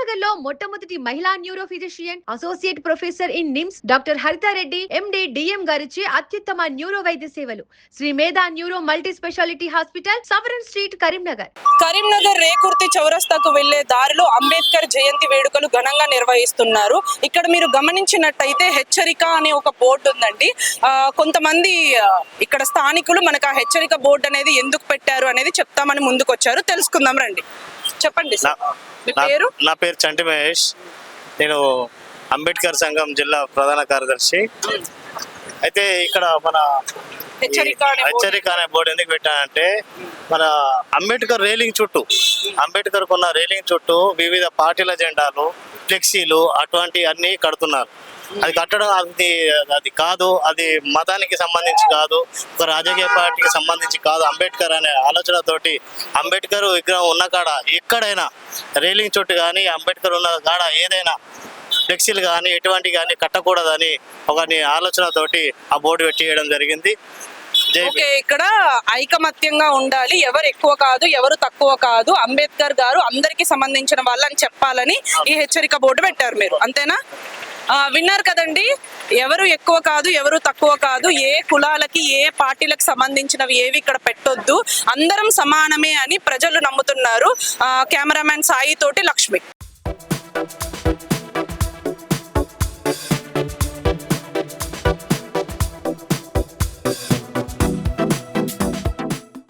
కరీంనగర్ లో మొట్టమొదటి మహిళా neuro physician associate professor in NIMS doctor Haritha Reddy MD DM గారిచే అత్యుత్తమ న్యూరో వైద్య సేవలు శ్రీ మేధా neuro multi speciality hospital సవరన్ street Karimnagar. Karimnagar Rekurthi చౌరస్తాకు వెళ్లే దారిలో అంబేద్కర్ జయంతి వేడుకలు ఘనంగా నిర్వహిస్తున్నారు. ఇక్కడ మీరు గమనించినట్టయితే హెచ్చరిక అనే ఒక బోర్డు ఉందండి. కొంతమంది ఇక్కడ స్థానికులు మనకు ఆ హెచ్చరిక బోర్డు అనేది ఎందుకు పెట్టారు అనేది చెప్తామని ముందుకొచ్చారు. తెలుసుకుందాం రండి. చెప్పండి సార్, మీ పేరు? నా పేరు చంటి మహేష్. నేను అంబేద్కర్ సంఘం జిల్లా ప్రధాన కార్యదర్శి. అయితే ఇక్కడ మన హెచ్చరిక అనే బోర్డు ఎందుకు పెట్టానంటే, మన అంబేద్కర్ రేలింగ్ ఉన్న రేలింగ్ చుట్టూ వివిధ పార్టీల జెండాలు, ఫ్లెక్సీలు అటువంటి అన్ని కడుతున్నారు. అది కట్టడం అది కాదు, అది మతానికి సంబంధించి కాదు, ఒక రాజకీయ పార్టీకి సంబంధించి కాదు. అంబేద్కర్ అనే ఆలోచనతోటి అంబేద్కర్ విగ్రహం ఉన్న కాడ ఎక్కడైనా రేలింగ్ చుట్టూ కానీ అంబేద్కర్ ఉన్న కాడ ఏదైనా ఫ్లెక్సీలు కానీ ఎటువంటి కానీ కట్టకూడదని ఒక ఆలోచనతోటి ఆ బోర్డు పెట్టేయడం జరిగింది. ఇక్కడ ఐకమత్యంగా ఉండాలి, ఎవరు ఎక్కువ కాదు ఎవరు తక్కువ కాదు, అంబేద్కర్ గారు అందరికి సంబంధించిన వాళ్ళని చెప్పాలని ఈ హెచ్చరిక బోర్డు పెట్టారు. మీరు అంతేనా? విన్నారు కదండి, ఎవరు ఎక్కువ కాదు ఎవరు తక్కువ కాదు, ఏ కులాలకి ఏ పార్టీలకు సంబంధించినవి ఏవి ఇక్కడ పెట్టొద్దు, అందరం సమానమే అని ప్రజలు నమ్ముతున్నారు. కెమెరామెన్ సాయి తోటి లక్ష్మి.